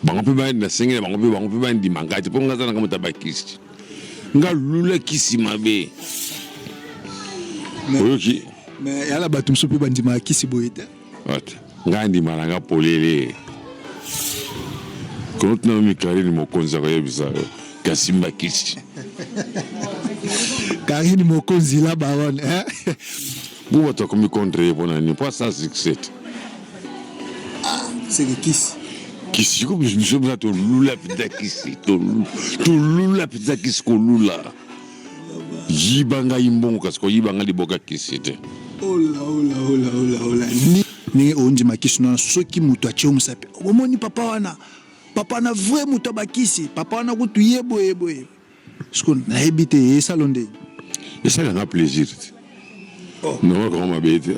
bango pe ba na sengela bango pe ba ndimanga te ponga za na kama tabakisi nga lula kisi mabe oyoki mais yala batum so pe ba ndima kisi boyete ata nga ndima nga polele kono tuna mikari ni mokonza kwa yebisa kasimba kisi Karine mokonzi la baronne hein buba to komi contre bona ni pas ça succès c'est le kiss kisi ko biso bza to lula pita kisi to lula pita kisi ko lula yibanga imbongo kasko yibanga liboka kisi te ola ni onji makisi na soki muto achi omusape omoni papa na vrai muto bakisi papa wana kutu yebo sko na ebite salonde ça a plaisir non ko ma bete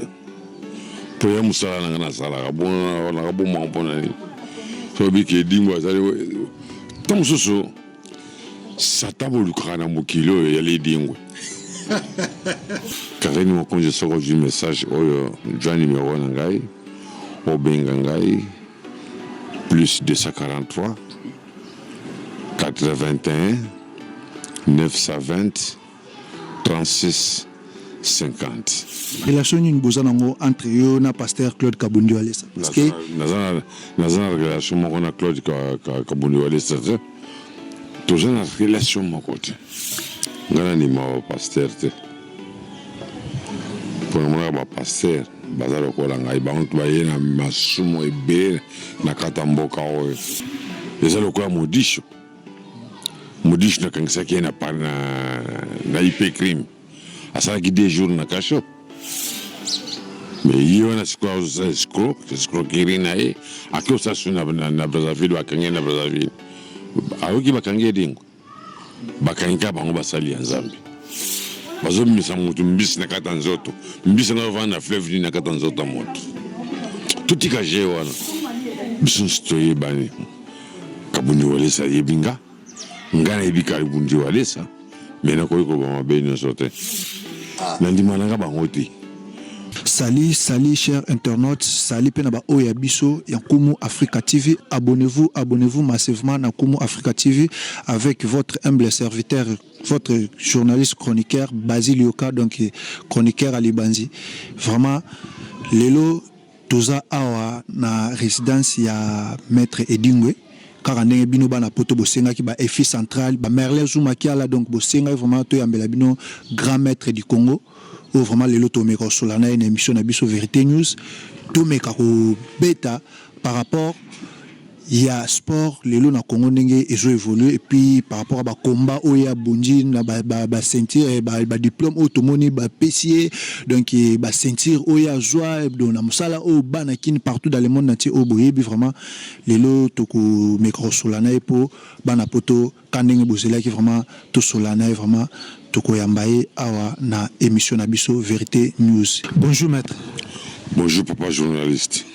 po ya musala na sala bona na bo mo bona ni so bi ke dingwa ça tom soso satabo lukana mokilo ya le dingwa Karine mokonzi soko du message oyo joint numéro na ngai obenga ngai plus 243 81 920 36 50. Relation une bozanango entre yo na pasteur Claude Kabundi Walesa. Parce que nazana relation moko na Claude Kabundi Walesa. Toujours na relation moko te. Ngana ni ma pasteur te. Pour moi ba pasteur bazalo ko la ngai ba onto ba yena masumo ebe na katamboka o. Ezalo ko modisho. Modisho na kangisa ki na pana na IP crime. Asa qui des jours na cacho mais yo na escroquerie na e akio sa suna na Brazzaville bakange na Brazzaville ayoki bakange dingo bakange bango basali ya Nzambe bazo misa mutu mbisi na kata nzoto mbisi na vana fleuve na kata nzoto moto tuti kaje wana bisun stoye bani Kabundi Walesa yebinga ngana ebika Kabundi Walesa mais na koyiko ba mabeni sote Nandimananga bangoti. Salut, chers internautes. Salut, Penaba Oya Biso, Yankumu Africa TV. Abonnez-vous massivement à Kumu Africa TV avec votre humble serviteur, votre journaliste chroniqueur, Basile Yoka, donc chroniqueur Ali Banzi. Vraiment, Lelo, Toza Awa, na résidence, ya Maître Edingwe. Car en bino bana poto bosenga ki ba EFI central ba Merlin Zoumakiala donc bosenga vraiment to yambela bino grand maître du Congo ou vraiment le loto meko solana une émission na biso Vérité News to meka ko beta par rapport il y a sport lelo na Congo ndenge ezo évoluer et puis par rapport à ba combat oya bonji na ba ceinture ba diplôme automoni ba pesier donc ba ceinture oya joie donc na musala o bana kin partout dans le monde entier au boyebi vraiment lelo to ko micro solana e po bana poto kandenge bozela ki vraiment to solana vraiment to ko yambaye awa na émission na biso Vérité News. Bonjour maître. Bonjour papa journaliste.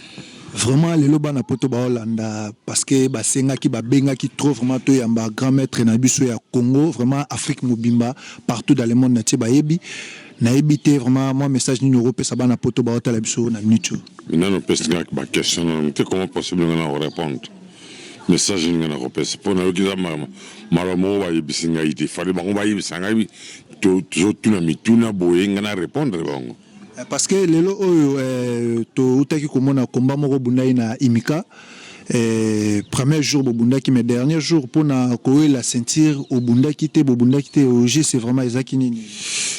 Vraiment les loba na poto ba Hollanda parce que ba senga ki ba benga ki trop vraiment to yamba grand maître na biso ya Congo vraiment Afrique mobimba partout dans le monde na ba yebi na ebité vraiment moi message ni Europe ça ba na poto ba hôtel biso na minute. Non non parce que ba question non comment possible na répondre. Message ni na Europe c'est pour na yokiza malamo ba yebisinga ite fallait ba ba yebisanga bi to na mituna boyenga na répondre bango. Parce que lelo oyo to utaki komona combat moko bundai na Imika premier jour bundaki mais dernier jour pour na koe la ceinture au bundaki te au G c'est vraiment ezaki nini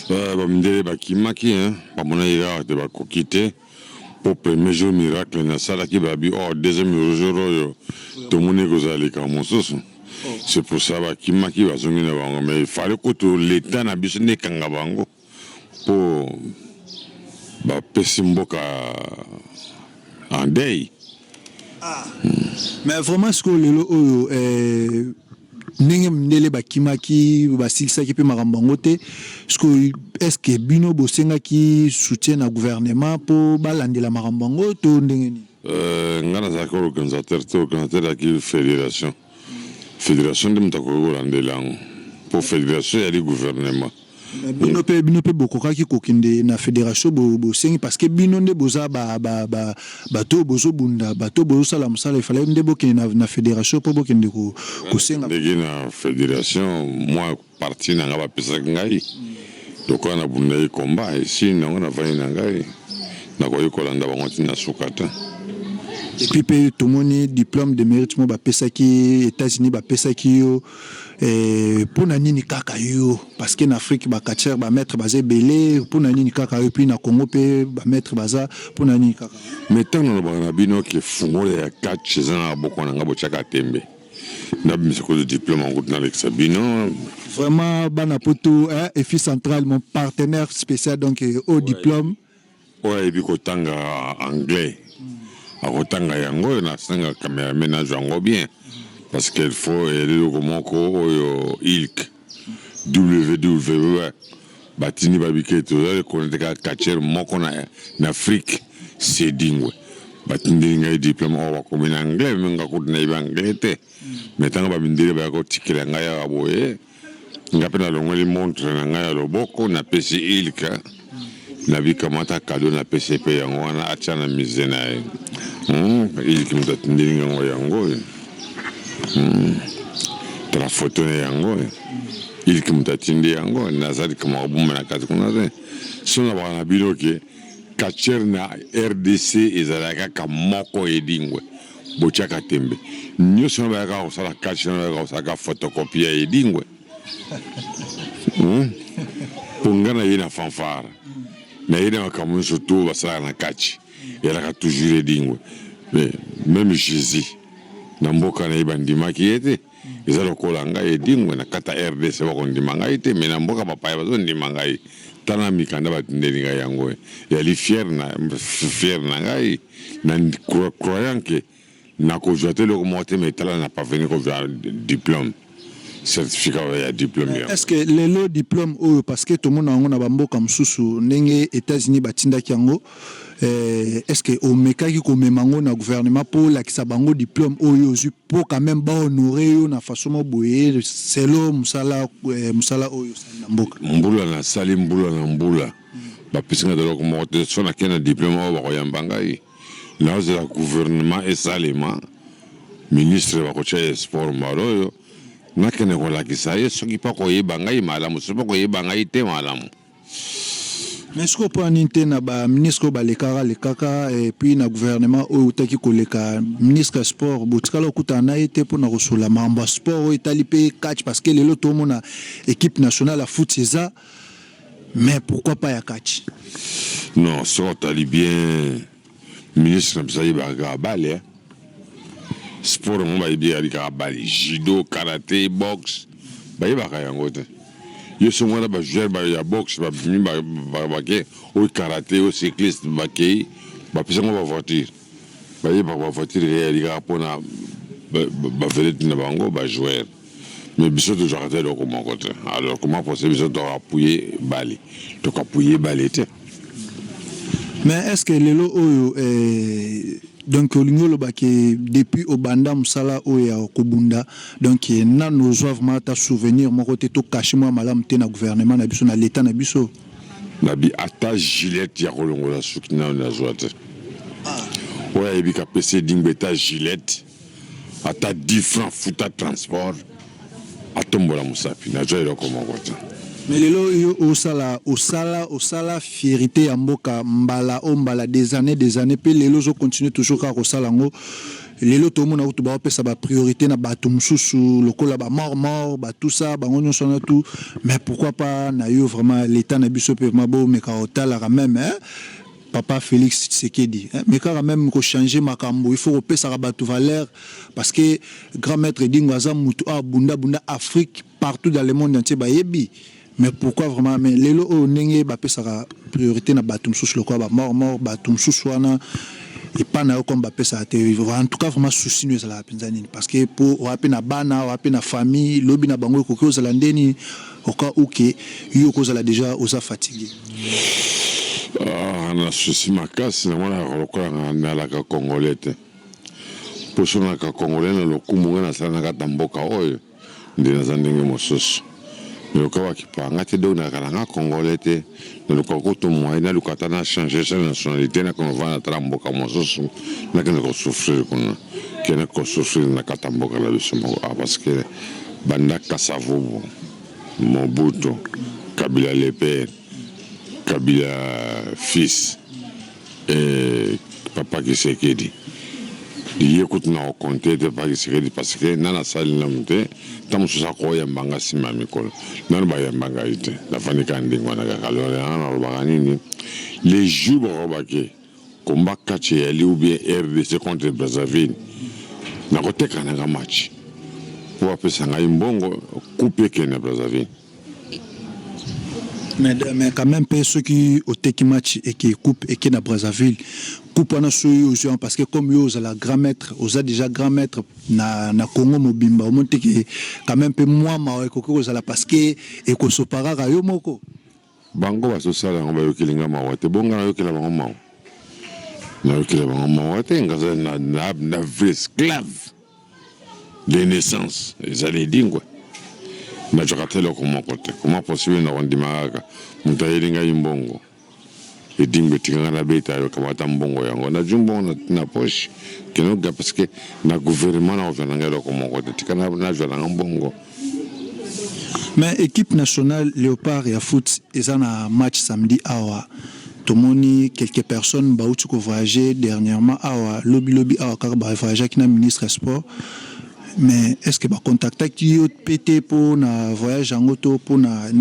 ba mndele ba kimaki hein ba mona ira de ba kokite pour premier jour miracle na sala ki ba bi deuxième jour oyo to mone kozali ka mososo c'est pour ça ba kimaki ba zongi na bango mais il fallait que to l'état na biso ne kanga bango pour ba pesimboka en deuil. Mais vraiment ce que lelo oyo ndenge mndele bakimaki basilisaki pe makambo te est-ce que bino bosenga ki soutien na gouvernement pour balandela makambo to ndenge ni ngana za ko organisateur de fédération de mtako landela pour fédération ya le gouvernement bino pe bokokaki kokende na fédération bosengi parce que bino nde boza bato bozobunda bato bozosala mosala ifale nde bokende na fédération mpo bokende kosenga ndenge na fédération moi parti nanga bapesaki ngai lokola na bunda ye komba esi nango navandi na ngai nakoki kolanda bango ntina suka te. et puis pe tomoni diplôme de mérite mo bapesaki États-Unis bapesaki yo mpona nini kaka yo parce que na Afrique bakatiere bametre baza ebele mpona nini kaka yo puis na Congo mpe bametre baza mpona nini kaka mais ntango nalobaka na bino ke fungolo ya catch eza na boko na nga botiaka tembe nabimisa kozo diplôme en route na lekisa bino vraiment bana poto EFI central mon partenaire spécial donc au diplôme oyo ayebi kotanga anglais akotanga yango na sanga cameraman nazo yango bien parce qu'il faut eloko moko oyo ilk www batini babike to koneteka kachere moko na Afrique c'est dingwe batindi ngai diplôme o bakomi na anglais menga kutna iba anglais te metanga babindire ba ko tikela ngai ya boye ngapena longoli montre na ngai ya loboko na pesi ilka na bi kamata kado na PCP yango wana achana mizena ilki mtatindi ngai yango tra photo yango ilki mtatindi yango nazali kama buma na kati kuna te sona bana biloke kacher na RDC ezalaka kamoko edingwe bochaka tembe nyoso na ka osala kacher na ka osaka photocopie edingwe pongana yena fanfara na yena makamu surtout basala na kachi yala toujours edingwe mais même Jésus na mboka na ibandima kiete ezalo kolanga edingwe na kata RDC bakondima ngai te mais na mboka papa bazondima ngai tana mikanda batindeli ngai yango yali fier na ngai na croyant que na ko jeter le remonter mais tala na pas venir avec diplôme certificat ya diplôme. Est-ce que le diplôme parce que tout le monde a un bamboka msusu nenge États-Unis batinda kiango est-ce que au mekaki ko memango na gouvernement pour la kisabango diplôme oyo pour quand même ba honorer yo na façon mo boye selo musala oyo na mboka mbula na sali mbula na mbula ba pisinga de loko mo te sona kena diplôme o ba koyamba ngai na za gouvernement et salema ministre ba ko cha sport maroyo nakene kolakisa ye soki pa koyeba ngai malamu soki pa koyeba ngai te malamu. Mais ce qu'on peut en na ba ministre balekara lekaka et puis na gouvernement oyo taki koleka ministre sport botikala okutana ete pona kosola mamba sport etali pe catch parce que lelo to mona équipe nationale à foot c'est ça mais pourquoi pas ya catch non so tali bien ministre msayi ba bale sport mo ba ibi ali ka bale judo karaté boxe ba iba ka yango te yo so mwana ba jouer ba ya boxe ba bimi ba ke o karaté o cycliste ba ke ba pesa mo ba voiture ba iba ba voiture ali ka pona ba vedette na bango ba jouer mais biso to jarate lo comment côté alors comment possible biso to appuyer bale to appuyer bale te. Mais est-ce que lelo oyo donc olingolo baki depuis obanda musala oya kobunda donc na nos vraiment ta souvenir mon côté to caché moi malam te na gouvernement na biso na l'état na biso na bi ata Gillette ya kolongola sukina na joate oya ebika PC dingbeta Gillette ata 10 francs futa transport atombola musapi na joye comment côté. Mais lelo yo osala fierté ya mboka mbala des années pe lelo zo continue toujours ka osala ngo lelo to mona utu ba pesa ba priorité na bato mususu lokola ba mort ba tout ça ba ngonyo sona tout mais pourquoi pas na yo vraiment l'état na biso pe mabo mais ka otala quand même Papa Félix Tshisekedi mais quand même ko changer makambo il faut repesa bato valeur parce que grand maître Dingwaza mutu bunda Afrique partout dans le monde entier ba yebi. Mais pourquoi vraiment mais lelo o nenge ba pesa priorité na batum sous le quoi ba mort batum sous wana et pas na comme ba pesa te en tout cas vraiment souci nous la pinzani parce que pour wapi na bana wapi na famille lobi na bango ko koza la ndeni au cas où que yo koza la déjà osa fatigué na souci makasi na mwana lokola na la ka congolais te pour ka congolais na lokumu na sana ka tamboka oyo ndina za ndenge mosusu le cas qui parle ngate donc na kalanga congolais te le cas ko to moi na le cas na changer sa nationalité na qu'on va na trambo comme ça na que ko souffrir qu'on que na ko souffrir na katambo kala biso parce que banda kasavo Mobutu Kabila le père Kabila fils et papa Kisekedi yécoute na compter de pas Kisekedi parce que nana sali na mute tamu sa ko ya mbanga sima mikolo nana ba ya mbanga ite la fani kandi ngwana ka kalore ana ba nini les jours robake combat catch ali ou bien RDC contre Brazzaville na ko teka na match pour appeler ça ngai mbongo couper Kenya Brazzaville. Mais quand même, ceux qui ont été match et qui coupent et qui na Brazzaville, coupe en aux gens parce que comme ils ont la grand maître, ils ont déjà grand maître na Congo mobimba, au monte que quand même peu moins ma ekoko aux la parce que et ko sopara ga yo moko. Bango va so sala ngaba yo kilinga mawate bonga yo kila bango mawo. Na yo kila bango mawate ngaza na vrai esclave de naissance, ils allaient dire quoi. Na jokatelo comment côté comment possible na rondimaka mutayilinga imbongo edingwe tingana na beta yo kamata mbongo yango na jumbo na poche keno ga parce que na gouvernement na ovenanga lo comment côté tikana na jona mbongo. Mais équipe nationale Léopard et à foot ils ont un match samedi awa tomoni quelques personnes ba uti ko voyager dernièrement awa lobby awa car ba voyager qui na ministre sport. Mais est-ce que va contacter qui PT pour un voyage en auto pour na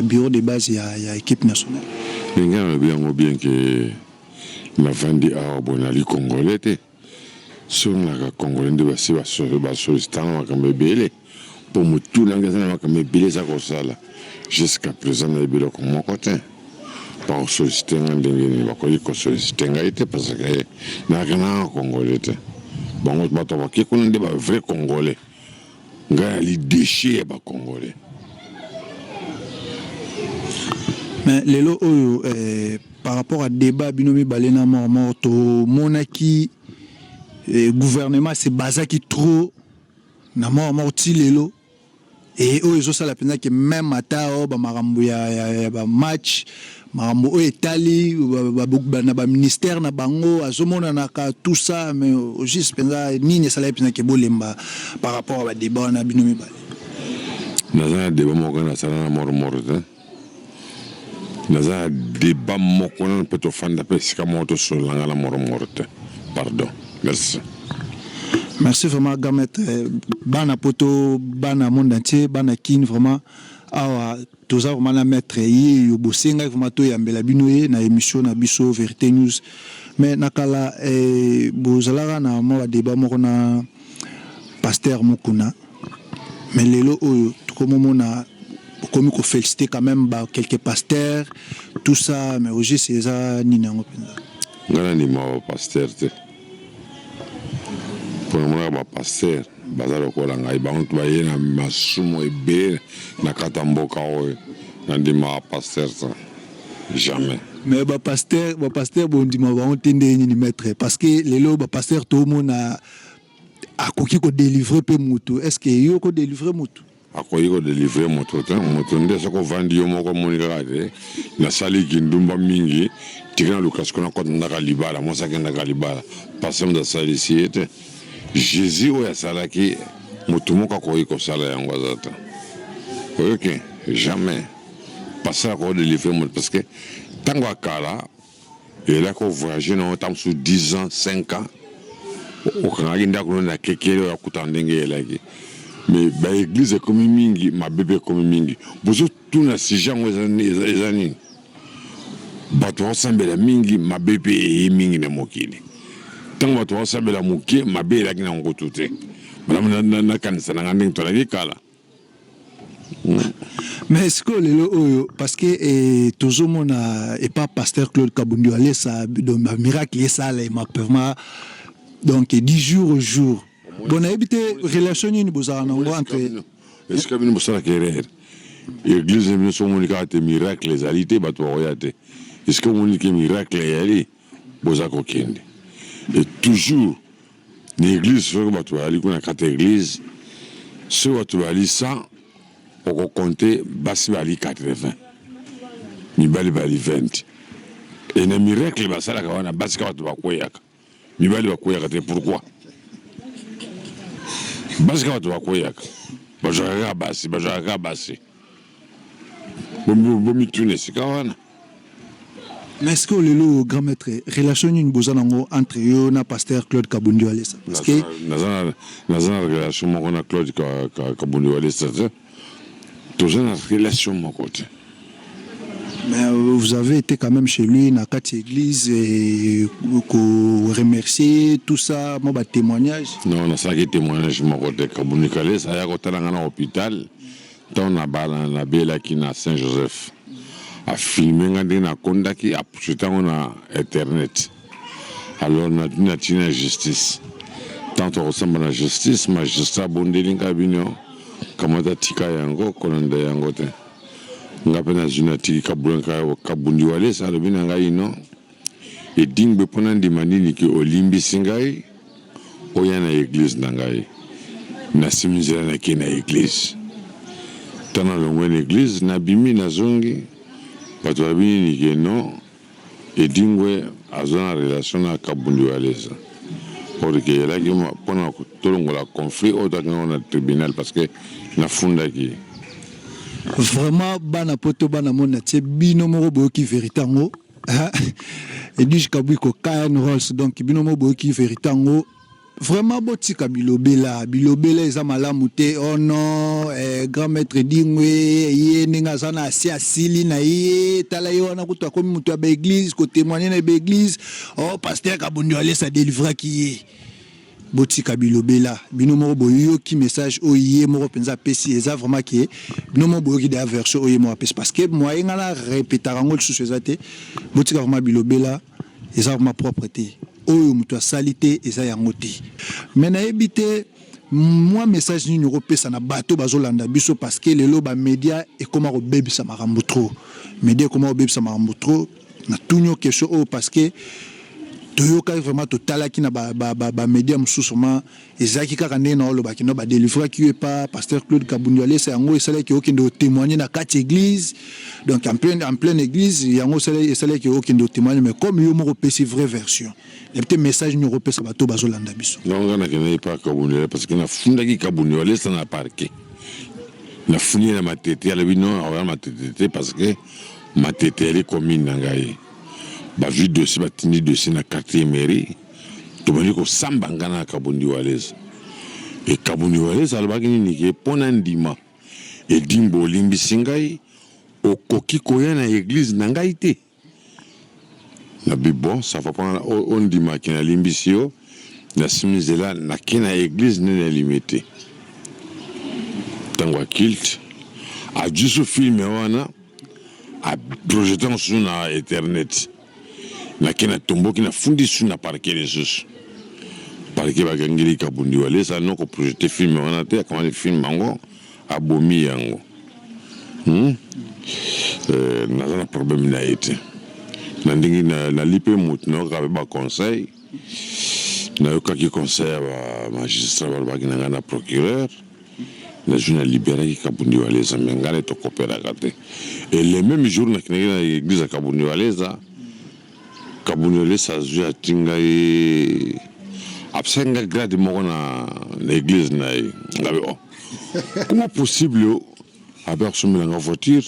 bureau de base ya équipe nationale? Bien que la vendi à Bonali Congolais sur la Congolais de Bassolistan pour me tout l'engagement comme billet ça comme ça jusqu'à présent le bureau comme mon côté par solliciter un dingue va quoi solliciter parce que n'a rien Congolais. Bon, on va voir qui est un vrai Congolais. Les déchets sont Congolais. Mais les lots, par rapport à débat, binomi balena mort, monaki, gouvernement, c'est basé qui trop, na mort les lots. Et eux, ils ont ça la peine que même à ta marambo ya match. Marambo Etali, ba ministère na bango, azomona naka tout ça, mais juste penza nini sala pena ke bolemba par rapport à débat na binomi bale. Naza débat moko na sala na morte. Naza débat moko na peto fanda pe sika moto so langa la morte. Pardon. Merci. Merci vraiment Gamet bana poto bana monde entier bana kin vraiment awa toza vraiment la maître yi yo bosenga vraiment to yambela binoye na émission na biso Vérité News mais nakala bozalaka na mo débat moko na pasteur Mukuna mais lelo oyo tokomona comme ko féliciter quand même ba quelques pasteurs tout ça mais aussi c'est ça ni nango penza ngana ni ma pasteur te pour moi ba pasteur bazalo kola ngai bantu ba yena masumo ebe na katamboka oyo na ndima pasteur ça jamais mais ba pasteur bon ndima ba ontende ni maître parce que lelo ba pasteur to mona akoki ko délivrer pe mutu est-ce que yo ko délivrer mutu akoki ko délivrer mutu nde soko vandi yo moko monika te na sali kindumba mingi tigana lukas kona ko ndaka libala mosa ke ndaka libala pasam da sali siete Jésus oya salaki mutu moko akoki ko sala yango azata ok jamais passer à quoi de livrer parce que tango akala il a ko voyager no tam sous 10 ans 5 ans o kana ginda ko na kekele ya kutandenge elaki mais ba église comme mingi ma bébé comme mingi bozo tuna si jango ezani bato osambela mingi ma bébé mingi na mokili tango bato osambela mokie ma bébé la kina ngotute madame na kanisa na nganding to la kala. Mais est-ce que le parce que toujours mon et pas pasteur Claude Kabundu allait ça donc miracle ça là m'a permis donc 10 jours au jour bon habité relation ni bozana entre est-ce que nous sommes querer église nous sommes monika miracle les alités bato royate est-ce que monika miracle yali bozako kende et toujours l'église fait bato ali kuna kata église ce bato ali ça oko compter basi bali 80 mibali bali 20 et na miracle basala kawana basi ka bato bakweyaka mibali bakweyaka te pourquoi basi ka bato bakweyaka bajaka basi bomitune sika wana. Mais est-ce que le grand maître relation une bozanango entre yo na pasteur Claude Kabundi Walesa parce que nazana relation moko na Claude Kabundi Walesa toujours une relation moko te. Mais vous avez été quand même chez lui na kati église et remercier tout ça moi ba témoignage. Non na ça qui témoignage moko te Kabundi Walesa ya ko talanga na hôpital ton na bala na bela ki na Saint-Joseph. A filmé na kondaki a puta na internet alors na tina justice tant on ressemble à la justice magistrat bondelinga bino kamata tika yango kolanda yango te ngapena jina tika Kabundi Walesa lo bina ngai no e dingbe pona ndimani ki olimbi singai oya na église na ngai na simizela na kina église tana longo na église na bimi na zongi bato babini ke non edingwe azona relation na Kabundi Walesa porque elaki mpona tolongola conflit oyo takango na tribunal parce que nafundaki vraiment bana poto bana mona tie bino moko boyoki vérité yango Edwige Kabwi ko Kayan Rolls donc bino moko boyoki vérité yango vraiment botika bilobela eza malamu te oh non grand maître dingwe ye ninga sana asili na ye tala yo wana kutu akomi mutu ya ba église ko témoigner na ba église oh pasteur Kabundi Walesa délivrer ki ye botika bilobela bino moko boyoki message oye moko penza pesi eza vraiment ki bino moko boyoki da version oye moko pesi parce que moi ngala répéter ngo lisusu ezate botika vraiment bilobela eza vraiment propreté oyo mutu asalité eza yango te mais nayebi te moi message nini opesa na bato bazolanda biso parce que lelo ba média ekoma kobebisa makambo trop média ekoma kobebisa makambo trop na tunyo question oyo parce que toyoka vraiment totalaki na ba média mosusu ma ezaki kaka ndenge na olobaki no badélivrer ki ye pas pasteur Claude Kabundi Walesa yango esalaki okende témoigner na kati église donc en pleine église yango esalaki okende témoigner mais comme yo moko pesi vraie version il y a peut-être message ni européen ça bato bazolanda biso non ngana kene pas Kabundi Walesa parce que na fundaki Kabundi Walesa na parquet na funi na matete ala bino awa matete parce que matete elle est commune na ngai ba vu dossier batini dossier na quartier mairie to bani ko samba ngana Kabundi Walesa et Kabundi Walesa alobaki nini ke pona ndima e dimbo limbi singai okoki koya na église na ngai te na bon ça va pas on ndima ki na limbisio na simizela na kina église ne limité tango kilt a juste filmé wana a projetant sur na internet na kina tombo kina fundi sur na parquet les sus parquet bagangeli Kabundi Walesa non ko projeter film wana te comment film mango abomi yango na problème na été na ndingi na lipe mutu no ka ba conseil na yokaki conseil ba magistrat ba ngana na procureur na journal libéré Kabundi Walesa mengale to coopérer kate et le même jour na kina église Kabundi Walesa Kabundi Walesa a tinga e absenga grade moko na l'église na ngabe oh comment possible avoir soumis la voiture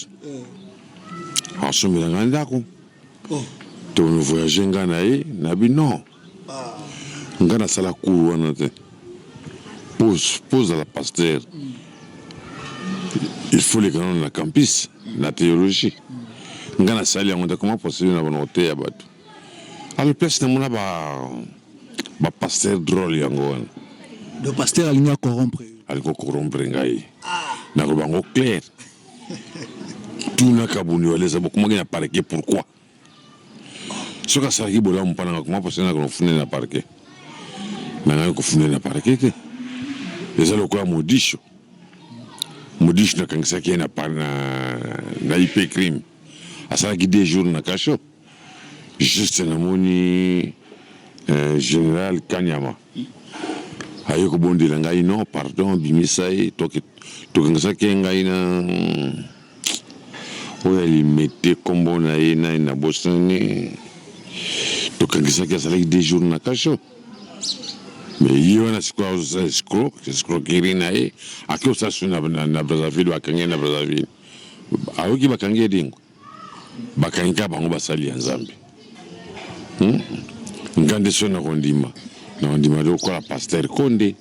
en soumis la ndako to no voyager ngana e na bi non ngana sala cour wana te pose à la pasteur il faut les canons na campus na théologie ngana sali yango comment possible na bonté ya bato alors place na mona ba pasteur drôle yango le pasteur alinya corrompre ngai na ko bango clair tout na Kabundi Walesa comment il a parqué pourquoi ce que ça qui bola mpana comment pasteur na ko fune na parqué na ko fune na parqué te lesalo ko modisho na kangisa ki na na IP crime asala ki 2 jours na cacho juste na moni général Kanyama aye ko bondela ngai non pardon bimisa ye tokangisaki ngai na oyo alimete kombo na ye na bosani tokangisaki azalaki 2 jours na kasho mais ye wana sikoyo azosala escroquerie na ye aki osala so na Brazzaville bakangi ye na Brazzaville ayoki bakangi ye dingwe bakangi kaka bango basali ya nzambe nga nde so nakondima lokola Pasteur Konde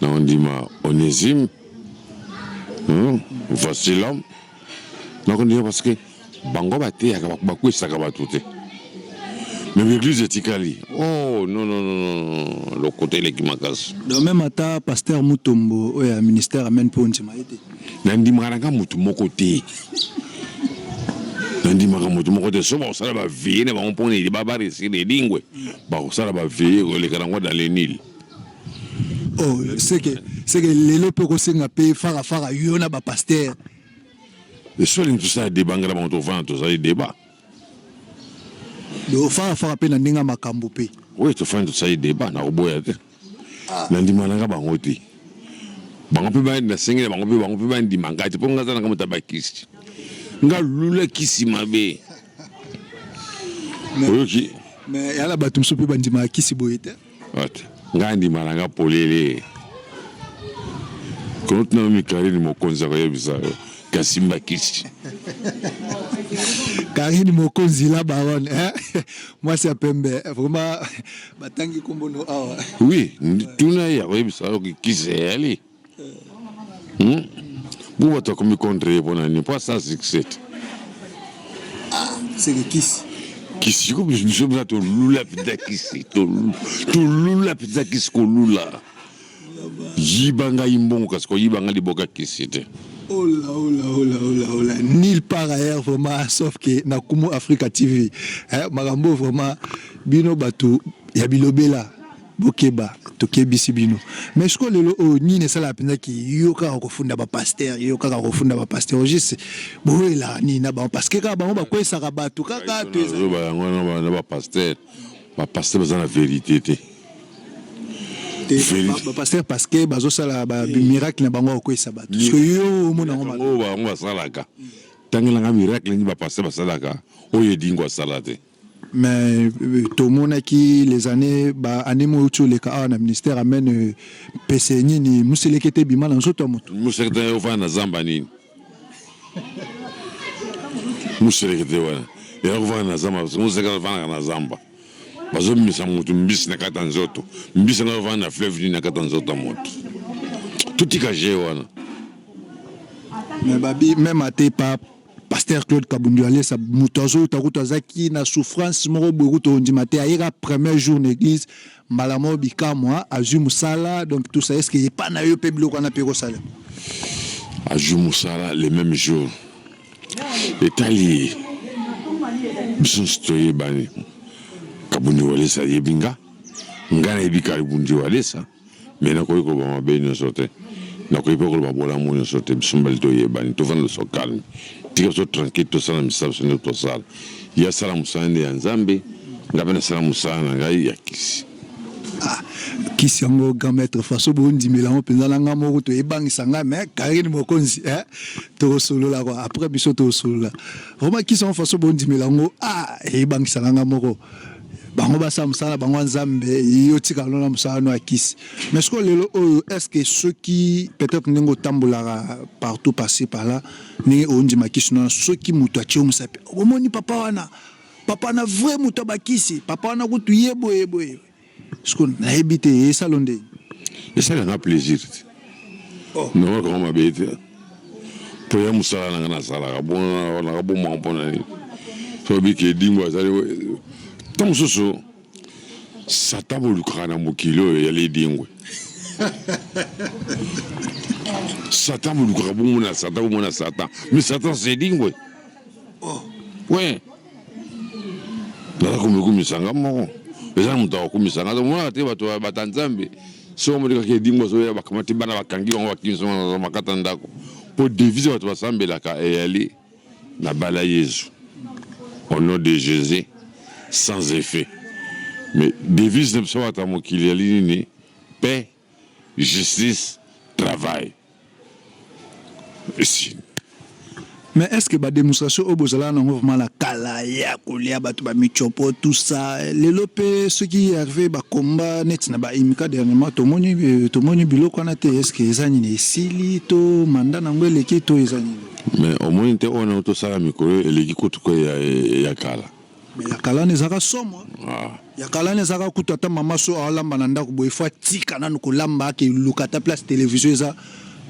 nakondima Onésime Vasilam nakondima parce que bango bateyaka bakwesaka bato te mais l'église etikali oh non le côté eleki makasi donc même ata Pasteur Mutombo oyo ya ministère amen mpo ondima ye te nandimaka nanga motu moko te nandimaka motu moko te so bakosala baveye na bango mpona baresire elingwe bakosala baveye koleka nango dans le Nil. Oh c'est que lelo mpe kosenga mpe farafara yo na bapaster so olingi tosala débat ngala bango tovanda tozali débat do farafara mpe na ndenge makambo mpe oui tofandi tosali débat nakoboya te nandima nanga bango te bango mpe nasengeli bango mpe bandima ngai te mpo nga azalaka moto abakisi nga lula kisi mabe oyoki mais yala bato mosusu mpe bandimaka kisi boye te ngai ndima nanga polele kono tuna mikarine mokonzi akoyebisa yo kasimba kisi Karine Mokonzi la baronne moi c'est pembe vraiment batangi kombono awa oui tuna ya koyebisa yo kisi yali bu bato akomi contre mpona nini mpo asala succès c'est le kisi ko biso mpenza tolula mpenza kisi tolula mpenza kisi kolula yiba ngai mbongo kasi koyiba ngai liboka kisi te oh là nulle part ailleurs vraiment sauf que na Kumu Africa TV makambo vraiment bino bato ya bilobela bokeba tokebisi bino mais ce que lelo nini sala penza ki yo kaka kofunda ba pasteur juste boela ni na ba parce que kaka bango bakwesaka bato kaka to zo ba ngona ba pasteur baza na vérité te ba pasteur parce que bazo sala ba miracle na bango kwesa bato parce que yo mona ngo bango basalaka tangela miracle ni ba pasteur basalaka oyo dingo salate. Mais tout le monde qui les années animo tu les cas na ministère amène PCN ni muselekete bima na nzoto moto muselekete yo fa na zamba nini muselekete wana yo fa na zamba muselekete fa na zamba bazo misa moto mbisi na kata nzoto mbisi na fa na fleuve ni na kata nzoto moto tout ikaje wana mais babi même até pas Pasteur Claude Kabundu Alesa Mutazo Takutazaki na souffrance moro boruto ndimate ayera premier jour l'église malamo bikamwa azumusala donc tout ça est-ce qu'il y a pas na yo pe biloko na peko sala azumusala le même jour etali biso stoye bani Kabundu Alesa yebinga ngana yebika Kabundu Alesa mais na koyiko ba mabeno sote na koyiko ba bola mo sote biso mbalito yebani to vanda so calme tika so tranquille to sala misabu so to sala ya sala musana ya nzambe ngabe na sala musana ngai ya kisi kisi yango grand maître faso bondi melango penza nanga moko to ebangisa nga mais Karine Mokonzi to solola quoi après biso to solola vraiment kisi yango faso bondi melango ebangisa nanga moko bango basa musala bango nzambe yo tika lona musala no akisi mais ce que lelo est-ce que ceux qui peut-être nengo tambola partout passer par là ni ondi makisi no ceux qui muto atio musape omoni papa na vrai muto bakisi papa wana kutu yebo ce qu'on a habité salonde et ça n'a plaisir non comment m'habiter pour ya musala na sala bon na bon mon pona ni so bi ke dingwa ça Tom Soso, Satan volukaka na mokilo ya ledingwe. Satan volukaka bomona Satan. Mais Satan c'est dingwe. Ouais. Nala kumisanga moko. Eza mutu akumisanga. Mwana te bato batanzambe. So moleka ke dingwe so ya bakamati bana bakangi bango bakimisa na makata ndako. Po devise bato basambelaka eyali na bala Yesu. Au nom de Jésus. Sans effet. Mais devise de ça, paix justice, travail. Ici. Mais est-ce que la démonstration au Bozala n'a vraiment la kalaya, kolia, batuba michopo, tout ça, les lopes, ceux qui arrivent, bah combat, net, n'a pas imika dernièrement, tout le monde bilo qu'on a été, est-ce que les années ne sili, to mandat n'angwe les qui to les années. Mais au moins on a auto ça la micro et les qui coûtent quoi ya kala. Mais ya kala ne zara somme. Ya kala ne zara coûte ta maman so alamba nanda ko boy fois tika na ko lamba ke lukata place télévision ça.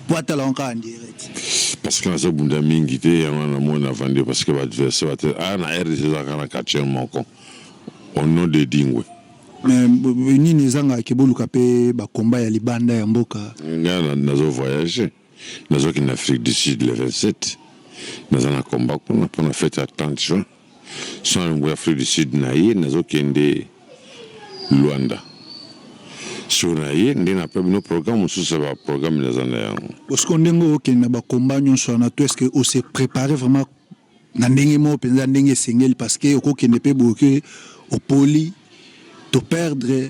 En direct. Parce que nous avons des mingi qui ont vendu parce que l'adversaire a un quartier au nom de Dingwe. Mais ni les gens qui ont fait des combats à Libanda et Mboka. Nous avons voyagé. Nous sommes en Afrique du Sud le 27. Nous avons un combat pour faire attention. Nous sommes en Afrique du Sud, nous avons été Luanda. Sur naie ndina pe no programme sous ce programme les années. Parce qu'on dengo que na ba combat nyon so na to est-ce que on s'est préparé vraiment na ndenge mo penza ndenge singel parce que ko ke ne pe bloquer au poli to perdre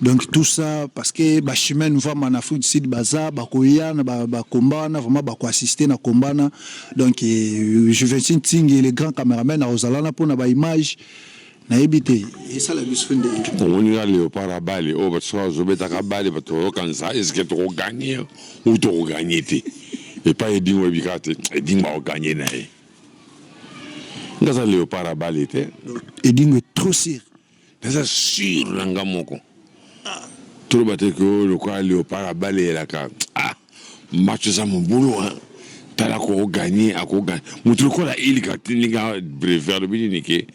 donc tout ça parce que ba chemin vraiment en Afrique du Sud baza ba koya na ba combat na vraiment ba ko assister na combat na donc je vais tingi les grands caméramans na ozalana pour na ba image. Et ça la vis fondée. On y a léopard à Bali, oh, parce que je vais à Bali, parce que ça, est-ce que tu as gagné ou tu as gagné? Et pas aider ou ébicater, aider à gagner. Quand ça léopard à Bali, aider est trop sûr. C'est sûr, l'angamoko. Tout le bateau que le quoi léopard à Bali est là, ah, match ça mon boulot, hein. T'as là qu'on gagné, à qu'on gagne. Mon truc, là, il a été brevet de Biniké.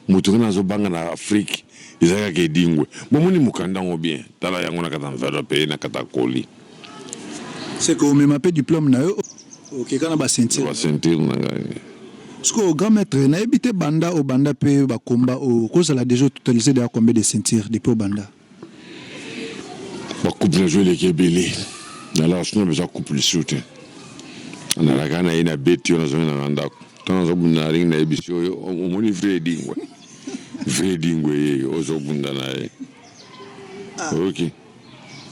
Mutukana zo banga na Afrique izaka ke dingwe bomoni mukanda ngo bien tala yango na kata enveloppe na kata koli c'est que même appel diplôme na yo OK kana ba ceinture na ngani ce que au grand maître na ebité banda au banda pe ba combat au cause la déjà totalisé de combien de ceintures depuis au banda ba coupe na jouer les kebeli na la chino besoin coupe le soutien na la kana ina beti na zo na ndako tant zo buna ring na ebisio o moni vrai dingwe vrai dingwe o zo bunda na e OK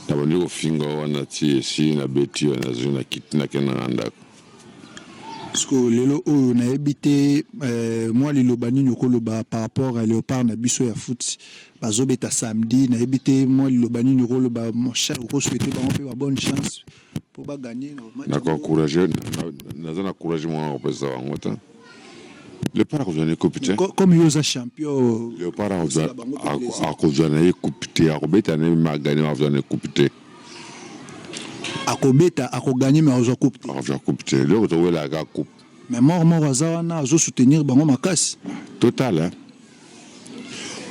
tabandi ko finga wana ti si na beti na zo na kitna kena ndako parce que lelo o na ebité moi lelo bani nyoko loba par rapport à léopard na biso ya foot bazo beta samedi na ebité moi lelo bani nyoko loba mon cher ko souhaiter ba on fait bonne chance pour ba gagner d'accord courageux na courageux moi on peut ça en autant le parc vous avez coupé comme yosa champion le parc vous avez coupé à robeta ne ma gagné vous avez coupé akobeta akogagner mais ozo coupe le to wela ga coupe mais mort azawana azo soutenir bango makasi total hein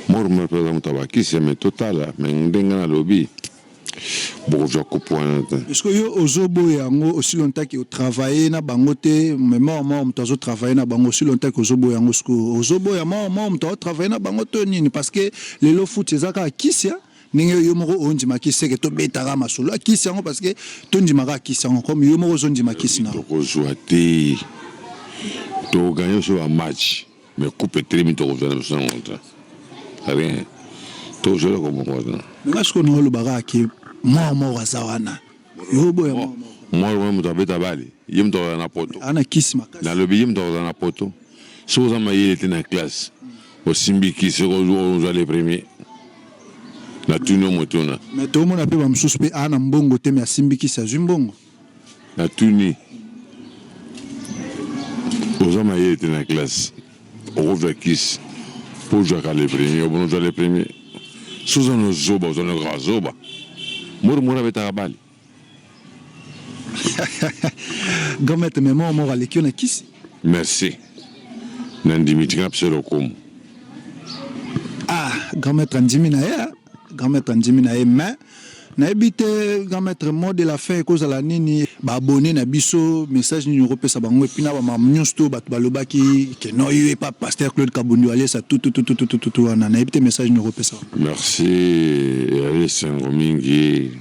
mort par exemple tabaki c'est mais total mais ndenga na lobby bon je coupe est-ce que yo ozobo yango aussi longtemps que travailler na bango te mais mort mto travailler na bango aussi longtemps que ozobo yango ce que ozobo ya mort mto travailler na bango to nini parce que les lo foot ezaka kisia ninge yo moko ondima kiseke to betara masolo kisi yango parce que to ndimaka kisi yango comme yo moko zondima kisi na to jouer to gagner sur un match mais coupe très vite to jouer sur montre rien to jouer comme quoi mais est-ce que nous le baraki moi wazawana yo boya moi mo tabeta bali yim to na poto ana kisi makasi na lobi yim to na poto so za ma yele na classe au simbi kisi on joue les premiers la tuni motona mais tout le monde a pu me suspecter ana mbongo te mais simbi ki sa zumbongo la tuni ozama yete na classe on va kiss pour jouer les premiers on joue les premiers sous un zoba on a grand zoba murmura beta bali gomet mais moi le qui on a kiss merci nandimiti kapselo comme ah gomet andimina ya grand-maître Ndimina mais na ebité grand-maître mot de la fin cause la nini ba abonné na biso message ni repesa bango epina ba mamnyusto bat balobaki que no yo pas pasteur Claude Kabundi allez ça tout na ebité message ni repesa merci allez sengomingi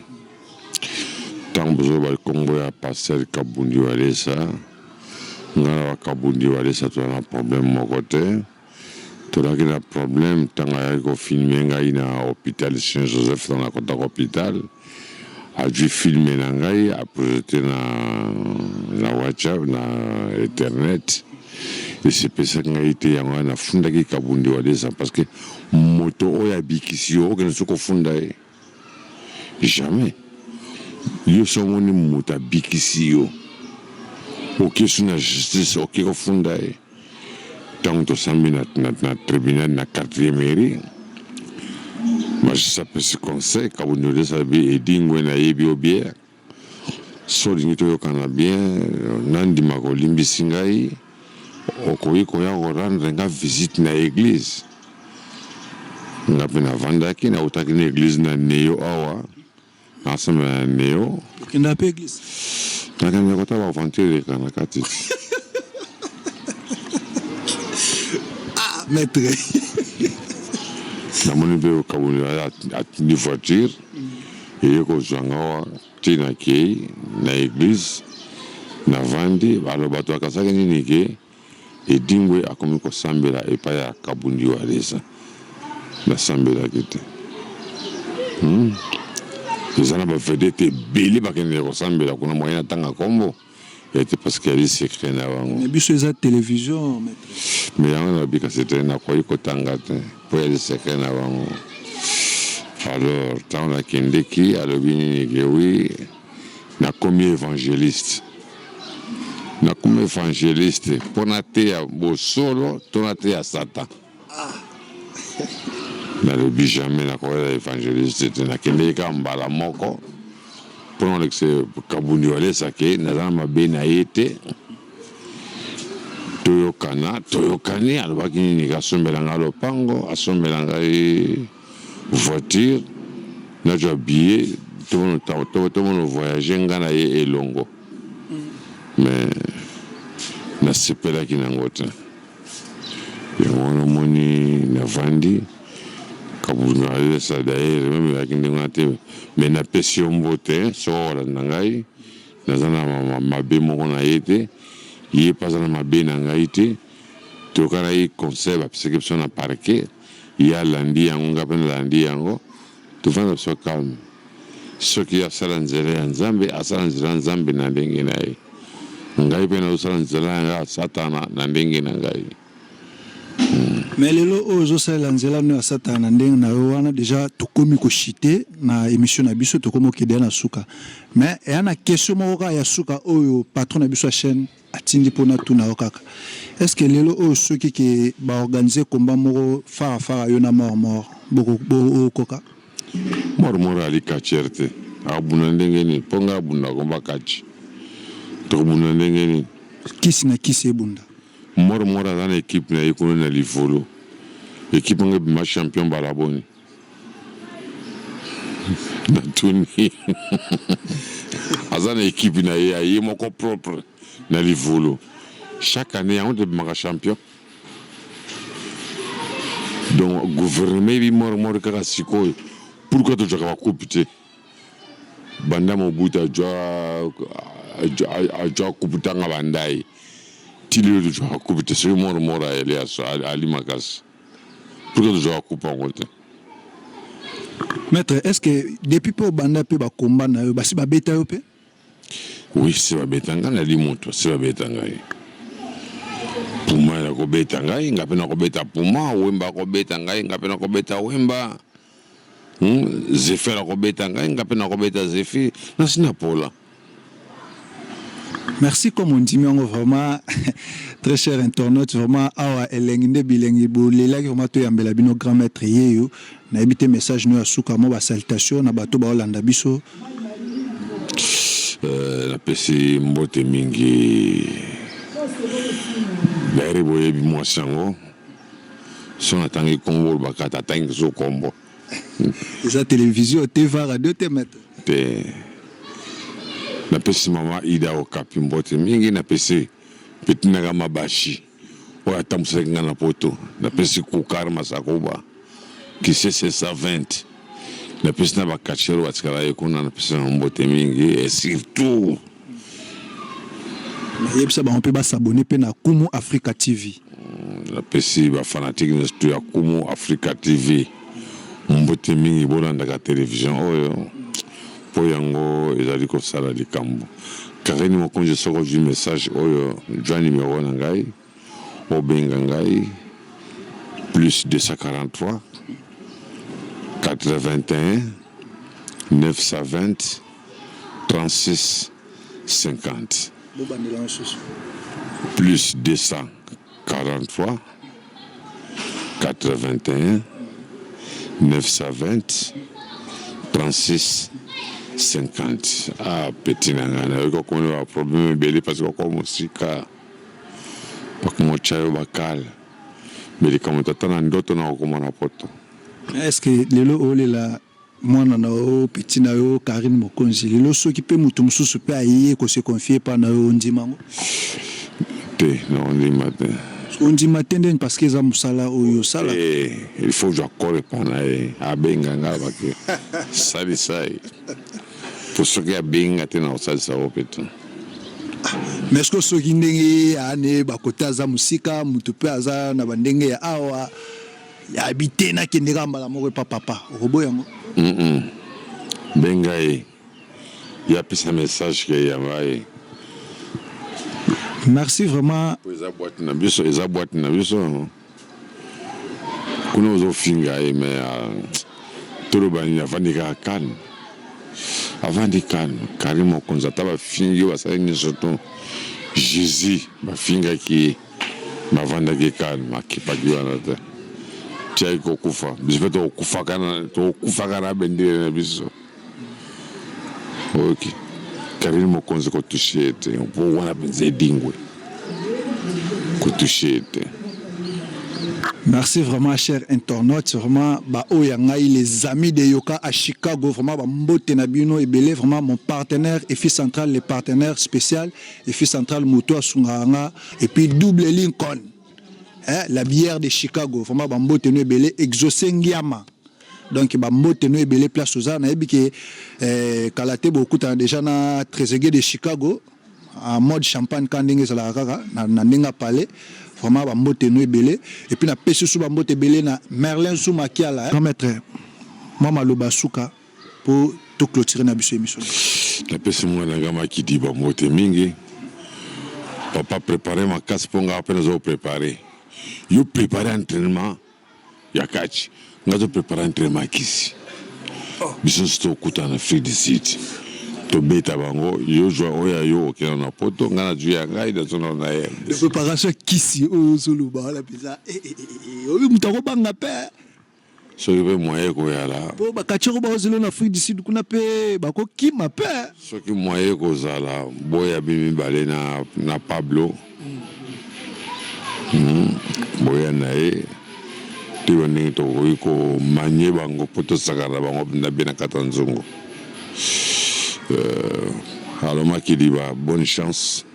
tambozo ba Congo ya pasteur Kabundi allez ça ngana Kabundi allez ça tu as un problème mon côté. Tout là qu'il y a un problème, tant qu'il y a un film à l'hôpital Saint-Joseph dans la côte d'hôpital, azwi filme na ngai aprojete na WhatsApp na internet esepesaki ngai te yango wana nafundaki kabundi wadesa parce que moto oyo abikisi yo okende soki ofunda ye jamais yo so omoni moto abikisi yo oke so na justice oke kofunda ye ntango tosambi na tribunal na 4e mairie magistrat apesi conseil kabundi wadesa bi edingwe nayebi yo bien so olingi toyokana bien nandimaka olimbisi ngai okoki koya korendre nga visite na église nga mpe navandaki nautaki na église na neo awa nasombe na neo okenda mpe église nakende kota baaventure eka na kati maître namoni mpe kabundi atindi voiture eye kozwanga awa ntina kei na église navandi baloba bato akasaki nini ke edingwe akomi kosambela epai ya kabundi wadesa nasambelaki te eza na bavedete ebele bakendeke kosambela kuna moyen atanga kombo ete parce que yali secret na bango mais biso eza télévision maître mais yango nabika sete nakoki kotanga te mpo yali secret na bango alors ntango nakendeki alobi nini ke wi nakomi évangéliste mpo nateya bosolo to nateya satan nalobi jamais nakoyela évangéliste te nakendeki kaka mbala moko mpona olekise kabundi walesake naza na mabe na ye te toyokani alobaki nini asombela ngai lopango asombela ngai voiture nazwa billet tomono voyage ngai na ye elongo mais nasepelaki nango te yango wana omoni navandi kabundi alesa daere meme yaki ndenge wana te mais napesi yo mbote soko kolanda ngai naza na mabe moko na ye te ye mpe aza na mabe na ngai te tokana ye conseil bapesaki biso na parquet ye alandi yango ngai mpe nalandi yango tovanda biso calme soki asala nzela ya nzambe asala nzela ya nzambe na ndenge na ye ngai mpe nazosala nzela yanga ya satana na ndenge na ngai mais lelo oyo ozosalela nzela no ya satana na ndenge na yo wana deja tokomi koshite na émission na biso tokomi okende na suka mais eya na question moko kaka ya suka oyo patron na biso ya chaîne atindi mpona tuna yo kaka est ce que lelo oyo soki ke baorganize komba moko farafara yo na mort bokoka mort ali katiere te akabunda ndenge nini mpo ngai abunda komba kati tokobunda ndenge nini kisi na kisi ebunda mort aza na équipe na ye kuna na livolo équipe ngo ebima champion mbala boni natuni aza na équipe na ye aye moko propre na livolo chaque année yango te ebimaka champion donc gouvernement ebi mort kaka sikoyo pourquoi tozwaka bakupe te banda mobutu ajwa kupe tanga bandai tilio tozwaka kupe te soki mort ayele ali makasi pourquoi tozwaka kupe yango te maître est ce que depuis mpe obanda mpe bakomba na yo basi babeta yo mpe oui se babeta ngai nali moto se babeta ngai puma nakobeta ngai nga mpe nakobeta puma wemba akobeta ngai nga mpe nakobeta wemba zefe nakobeta ngai nga mpe nakobeta zefe nasi na pola. Merci comme on dit vraiment très cher internaute vraiment awa elengi nde bilengi bolela vraiment to yambela bino grand maître yeyo na ebité message no asuka mo ba salutation na bato ba Holanda biso na pesi mbote mingi bere boye bi mo sango sona tangi kombo bakata tangi so kombo eza télévision TV radio te maître te na pesi mama ida okapi mbote mingi na pesi petina kama bashi o atamseka nga na poto na pesi kukar masakoba kisese 120 na pesi na bakachero batikala ekuna na pesi na mbote mingi et surtout yebisa ba mpe ba s'abonner pe na Kumu Africa TV na pesi ba fanatique na stu ya Kumu Africa TV mbote mingi bolanda ka télévision oyo po yango ezali kosala likambo Karine mokonzi soko du message oyo jwa numéro na ngai obenga ngai plus 243 81 920 36 50 plus 243 81 920 36 50. Ah, petit nangana, il y a un problème parce que comme musika, pas comme chayo bakal, mais comme t'attends d'autres na comme na poto. Est-ce que lelo ole la mwana na o petit na yo Karine Mokonzi lelo so qui peut mutu mususu pe aye ko se confier pa na yo ndimango? Te, non ndima te. On dit matin parce que ça musala oyo sala. Il faut que je corre pour na a benga ngaba ke. Sali sai. Pour ce qui a benga te na sali sa opeto. Mais est-ce que ce qui ndenge ane bakota za musika mutu pe aza na bandenge ya awa ya habité na kendeka mbala moko pa papa robo yango? Benga e. Ya pisa message que ya vai. Merci vraiment. Eza boîte na biso. Kuna ozo finga mais tolo bani avandika kan. Avandika Karine Mokonzi taba fingi wa sayengi soto. Jésus ba finga ki ba vanda ki kan makipa kiwana ta. Tia ko kufa. Biso to kufa kana bendire na biso. OK. Karine Mokonzi ko touchete pour wana benze dingwe ko touchete. Merci vraiment chers internautes vraiment ba oyangai les amis de Yoka à Chicago vraiment ba mbote na bino ebele vraiment mon partenaire et fils central les partenaires spécial et fils central Moto Sunganga et puis double Lincoln la bière de Chicago vraiment ba mbote no ebele Exosengiama. Donc ba mbote no ebele place aux na yebi ke kalate beaucoup déjà na Trezeguet de Chicago en mode champagne quand ndenge sala kaka na ndinga palais vraiment ba mbote no ebele et puis na pesi sou ba mbote ebele na Merlin Soumakiala grand maître mama lobasuka pour tout clôturer na biso émission na pesi mo na ngama ki di ba mbote mingi papa préparer ma casse pour nga après nous préparer yo préparer entraînement ya catch ngazo préparer entraînement kisi biso sto kuta na Free City to beta bango yo joa oya yo ke na poto ngana juya ngai da sono na ye de préparation kisi o solo ba la pizza oyo mutako banga pe so yebe moye ko ya la po ba kachiro ba zelo na Free City kuna pe ba ko kima pe so ki moye ko zala boya bimi bale na Pablo boya na e tiwa ni to ko manye bango poto sakara bango na bina katanzungu alors makiliba bonne chance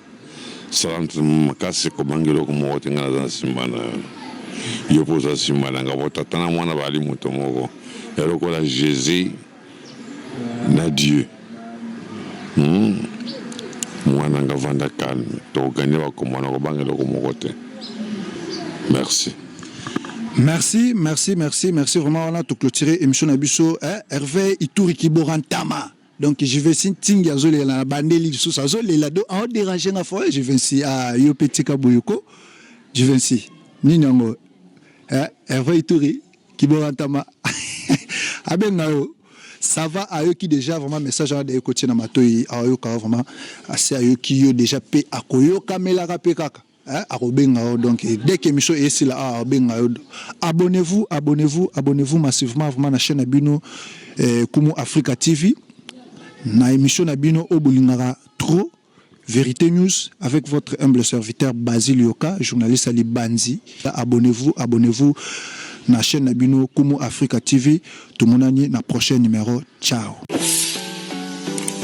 salante makasi ko mangelo ko mo tinga za simbana yo poza simbana ngabota tana mwana bali moto moko ero ko la Jésus na Dieu mwana ngavanda kan to ganye ba ko mwana ko bangelo ko moko te. Merci. Merci vraiment on a tout clôturé émission Nabiso Hervé Ituri Kiborantama. Donc je vais sintingi azole la bandeli sous ça azole la do en déranger na fois je vais si à yo petit kabuyoko je vais si ninyango Hervé Ituri Kiborantama abenga ça va à eux qui déjà vraiment message à des côtés na matoi à eux vraiment assez à eux qui yo déjà pe akoyo kamela ka pe kaka donc dès que émission est là abonnez-vous massivement vraiment na chaîne Abino Kumu Africa TV na émission Abino Obolingara trop Vérité News avec votre humble serviteur Basile Yoka journaliste Ali Banzi. Abonnez-vous na chaîne Abino Kumu Africa TV tout mon année na prochain numéro. Ciao.